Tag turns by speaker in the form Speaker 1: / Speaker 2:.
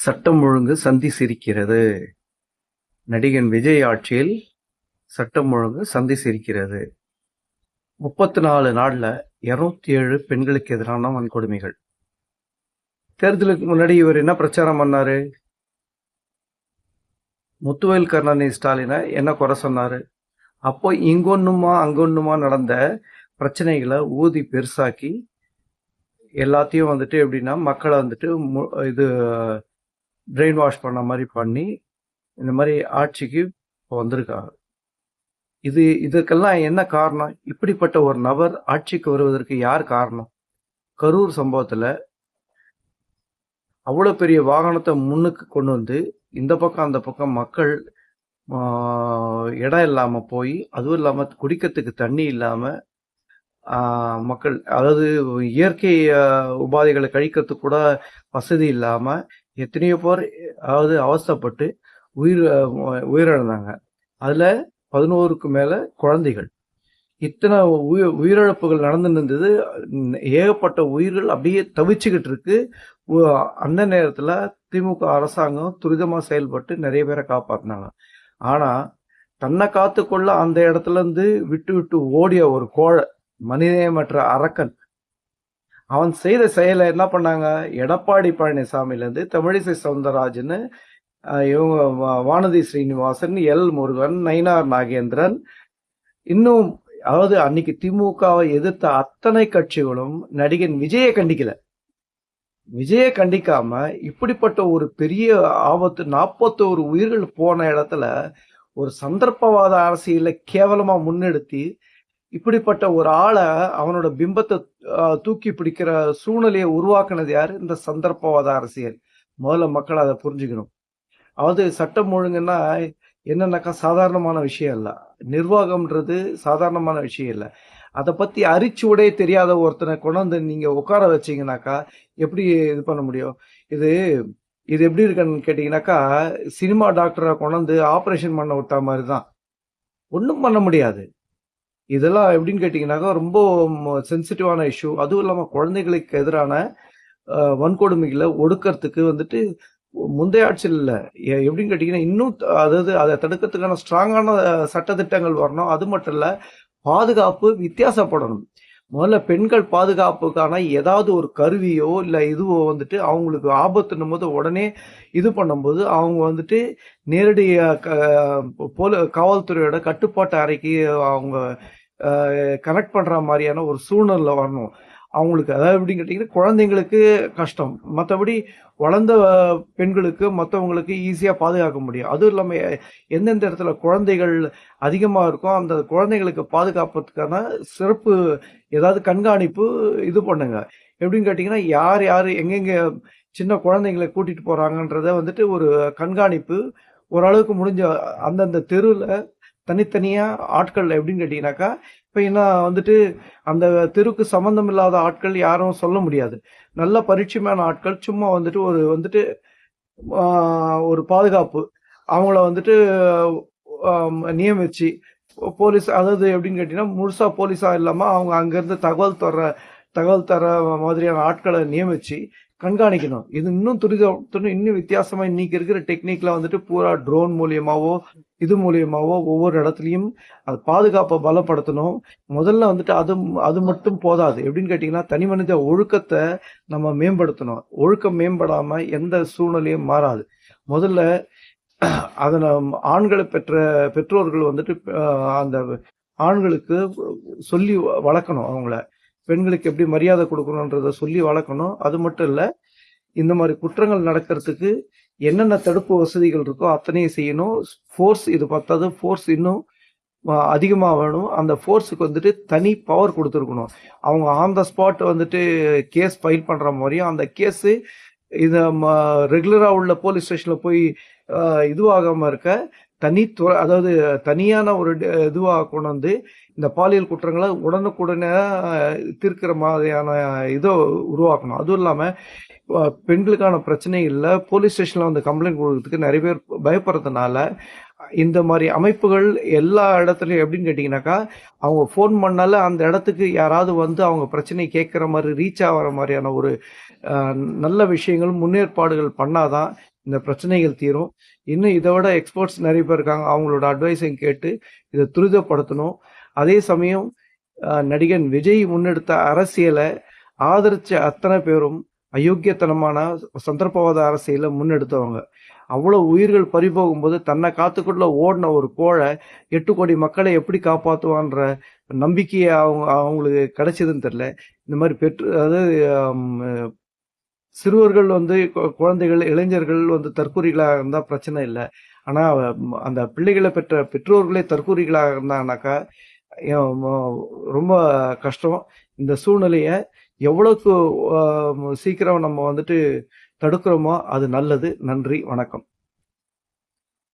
Speaker 1: சட்டம் ஒழுங்கு சந்தி சிரிக்கிறது. நடிகன் விஜய் ஆட்சியில் சட்டம் ஒழுங்கு சந்தி சிரிக்கிறது. 34 நாள்ல 207 பெண்களுக்கு எதிரான வன்கொடுமைகள். தேர்தலுக்கு முன்னாடி இவர் என்ன பிரச்சாரம் பண்ணாரு? முத்துவேல் கருணாநிதி ஸ்டாலினை என்ன குறை சொன்னாரு? அப்போ இங்கொன்னுமா அங்கொன்னுமா நடந்த பிரச்சனைகளை ஊதி பெருசாக்கி எல்லாத்தையும் வந்துட்டு எப்படின்னா மக்களை வந்துட்டு இது பிரெயின் வாஷ் பண்ண மாதிரி பண்ணி இந்த மாதிரி ஆட்சிக்கு வந்திருக்காங்க. இதுக்கெல்லாம் என்ன காரணம்? இப்படிப்பட்ட ஒரு நபர் ஆட்சிக்கு வருவதற்கு யார் காரணம்? கரூர் சம்பவத்துல அவ்வளவு பெரிய வாகனத்தை முன்னுக்கு கொண்டு வந்து இந்த பக்கம் அந்த பக்கம் மக்கள் இடம் இல்லாம போய், அதுவும் இல்லாம குடிக்கிறதுக்கு தண்ணி இல்லாம மக்கள், அதாவது இயற்கை உபாதைகளை கழிக்கிறதுக்கு கூட வசதி இல்லாம எத்தனையோ பேர் அதாவது அவஸ்தைப்பட்டு உயிரிழந்தாங்க. அதுல 11க்கு மேல குழந்தைகள். இத்தனை உயிரிழப்புகள் நடந்து இருந்தது. ஏகப்பட்ட உயிர்கள் அப்படியே தவிச்சுக்கிட்டு இருக்கு. அந்த நேரத்துல திமுக அரசாங்கம் துரிதமா செயல்பட்டு நிறைய பேரை காப்பாத்தினாங்க. ஆனா தன்னை காத்துக்கொள்ள அந்த இடத்துல இருந்து விட்டு விட்டு ஓடிய ஒரு கோழை, மனிதமற்ற அரக்கன், அவன் செய்த செயலை என்ன பண்ணாங்க? எடப்பாடி பழனிசாமில இருந்து தமிழிசை சவுந்தரராஜன், இவங்க வானதி ஸ்ரீனிவாசன், எல் முருகன், நயினார் நாகேந்திரன், இன்னும் அதாவது அன்னைக்கு திமுகவை எதிர்த்த அத்தனை கட்சிகளும் நடிகன் விஜயை கண்டிக்கல. விஜயை கண்டிக்காம இப்படிப்பட்ட ஒரு பெரிய ஆபத்து, 41 உயிர்கள் போன இடத்துல ஒரு சந்தர்ப்பவாத அரசியலை கேவலமா முன்னெடுத்து இப்படிப்பட்ட ஒரு ஆளை, அவனோட பிம்பத்தை தூக்கி பிடிக்கிற சூழ்நிலையை உருவாக்குனது யாரு? இந்த சந்தர்ப்பவாத அரசியல். முதல்ல மக்கள் அதை புரிஞ்சுக்கணும். அதாவது சட்டம் ஒழுங்குன்னா என்னன்னாக்கா சாதாரணமான விஷயம் இல்ல. நிர்வாகம்ன்றது சாதாரணமான விஷயம் இல்ல. அதை பத்தி அரிச்சுவடே தெரியாத ஒருத்தனை கொண்டாந்து நீங்க உட்கார வச்சீங்கன்னாக்கா எப்படி இது பண்ண முடியும்? இது எப்படி இருக்குன்னு கேட்டீங்கன்னாக்கா, சினிமா டாக்டரை கொண்டாந்து ஆபரேஷன் பண்ண விட்டா மாதிரிதான். ஒன்றும் பண்ண முடியாது. இதெல்லாம் எப்படின்னு கேட்டீங்கன்னாக்கா ரொம்ப சென்சிட்டிவான இஷ்யூ. அதுவும் இல்லாம குழந்தைகளுக்கு எதிரான வன்கொடுமைகளை ஒடுக்கிறதுக்கு வந்துட்டு முந்தைய ஆட்சியில் இல்லை. எப்படின்னு கேட்டீங்கன்னா இன்னும் அதாவது அதை தடுக்கிறதுக்கான ஸ்ட்ராங்கான சட்டத்திட்டங்கள் வரணும். அது மட்டும் இல்ல, பாதுகாப்பு வித்தியாசப்படணும். முதல்ல பெண்கள் பாதுகாப்புக்கான ஏதாவது ஒரு கருவியோ இல்லை இதுவோ வந்துட்டு அவங்களுக்கு ஆபத்துன்னும் போது உடனே இது பண்ணும்போது அவங்க வந்துட்டு நேரடி காவல்துறையோட கட்டுப்பாட்டு அறைக்கு அவங்க கனெக்ட் பண்ற மாதிரியான ஒரு சூழ்நிலை வரணும் அவங்களுக்கு. அதாவது எப்படின்னு கேட்டீங்கன்னா குழந்தைங்களுக்கு கஷ்டம், மற்றபடி வளர்ந்த பெண்களுக்கு மற்றவங்களுக்கு ஈஸியா பாதுகாக்க முடியும். அதுவும் இல்லாம எந்தெந்த இடத்துல குழந்தைகள் அதிகமா இருக்கும் அந்த குழந்தைகளுக்கு பாதுகாப்பதுக்கான சிறப்பு ஏதாவது கண்காணிப்பு இது பண்ணுங்க. எப்படின்னு கேட்டீங்கன்னா யார் யாரு எங்கெங்க சின்ன குழந்தைங்களை கூட்டிட்டு போறாங்கன்றத வந்துட்டு ஒரு கண்காணிப்பு ஓரளவுக்கு முடிஞ்ச அந்தந்த தெருவில் தனித்தனியா ஆட்கள். எப்படின்னு கேட்டீங்கன்னாக்கா இப்ப என்ன வந்துட்டு அந்த தெருக்கு சம்பந்தம் இல்லாத ஆட்கள் யாரும் சொல்ல முடியாது. நல்ல பரிச்சயமான ஆட்கள் சும்மா வந்துட்டு ஒரு பாதுகாப்பு அவங்கள வந்துட்டு நியமிச்சு போலீஸ், அதாவது எப்படின்னு கேட்டீங்கன்னா முழுசா போலீஸா இல்லாம அவங்க அங்கிருந்து தகவல் தர மாதிரியான ஆட்களை நியமிச்சு கண்காணிக்கணும். இது இன்னும் இன்னும் வித்தியாசமா இன்னைக்கு இருக்கிற டெக்னிக்ல வந்துட்டு பூரா ட்ரோன் மூலியமாவோ இது மூலியமாவோ ஒவ்வொரு இடத்துலயும் அது பாதுகாப்பை பலப்படுத்தணும். முதல்ல வந்துட்டு அது மட்டும் போதாது. எப்படின்னு கேட்டீங்கன்னா தனி மனித ஒழுக்கத்தை நம்ம மேம்படுத்தணும். ஒழுக்கம் மேம்படாம எந்த சூழ்நிலையும் மாறாது. முதல்ல அதனை ஆண்களை பெற்ற பெற்றோர்கள் வந்துட்டு அந்த ஆண்களுக்கு சொல்லி வளர்க்கணும். அவங்கள பெண்களுக்கு எப்படி மரியாதை கொடுக்கணுன்றத சொல்லி வளர்க்கணும். அது மட்டும் இல்ல, இந்த மாதிரி குற்றங்கள் நடக்கிறதுக்கு என்னென்ன தடுப்பு வசதிகள் இருக்கோ அத்தனையும் செய்யணும். ஃபோர்ஸ் இது பத்தாது, ஃபோர்ஸ் இன்னும் அதிகமாக வேணும். அந்த ஃபோர்ஸுக்கு வந்துட்டு தனி பவர் கொடுத்துருக்கணும். அவங்க ஆன் த ஸ்பாட் வந்துட்டு கேஸ் ஃபைல் பண்ற மாதிரியும் அந்த கேஸு இதை ரெகுலரா உள்ள போலீஸ் ஸ்டேஷன்ல போய் இதுவாகாம இருக்க தனித்துறை, அதாவது தனியான ஒரு இதுவாக கொண்டு வந்து இந்த பாலியல் குற்றங்களை உடனுக்குடனே தீர்க்கிற மாதிரியான இதோ உருவாக்கணும். அதுவும் இல்லாம பெண்களுக்கான பிரச்சனை இல்லை, போலீஸ் ஸ்டேஷன்ல வந்து கம்ப்ளைண்ட் கொடுக்கறதுக்கு நிறைய பேர் பயப்படுறதுனால இந்த மாதிரி அமைப்புகள் எல்லா இடத்துலையும் எப்படின்னு கேட்டிங்கனாக்கா அவங்க ஃபோன் பண்ணால அந்த இடத்துக்கு யாராவது வந்து அவங்க பிரச்சனை கேட்குற மாதிரி ரீச் ஆகிற மாதிரியான ஒரு நல்ல விஷயங்கள் முன்னேற்பாடுகள் பண்ணாதான் இந்த பிரச்சனைகள் தீரும். இன்னும் இதை விட எக்ஸ்பர்ட்ஸ் நிறைய பேர் இருக்காங்க, அவங்களோட அட்வைஸையும் கேட்டு இதை துரிதப்படுத்தணும். அதே சமயம் நடிகன் விஜய் முன்னெடுத்த அரசியலை ஆதரிச்ச அத்தனை பேரும் அயோக்கியத்தனமான சந்தர்ப்பவாத அரசியலை முன்னெடுத்தவங்க. அவ்வளவு உயிர்கள் பறிபோகும்போது தன்னை காத்துக்குள்ள ஓடின ஒரு கோழை 8 கோடி மக்களை எப்படி காப்பாற்றுவான்ற நம்பிக்கையை அவங்களுக்கு கிடைச்சதுன்னு தெரியல. இந்த மாதிரி அதாவது சிறுவர்கள் குழந்தைகள், இளைஞர்கள் தற்கூரிகளாக இருந்தால் பிரச்சனை இல்லை. ஆனால் அந்த பிள்ளைகளை பெற்ற பெற்றோர்களே தற்கூரிகளாக இருந்தாங்கனாக்கா ரொம்ப கஷ்டம். இந்த சூழ்நிலையை எவ்வளவுக்கு சீக்கிரம் நம்ம தடுக்கிறோமோ அது நல்லது. நன்றி, வணக்கம்.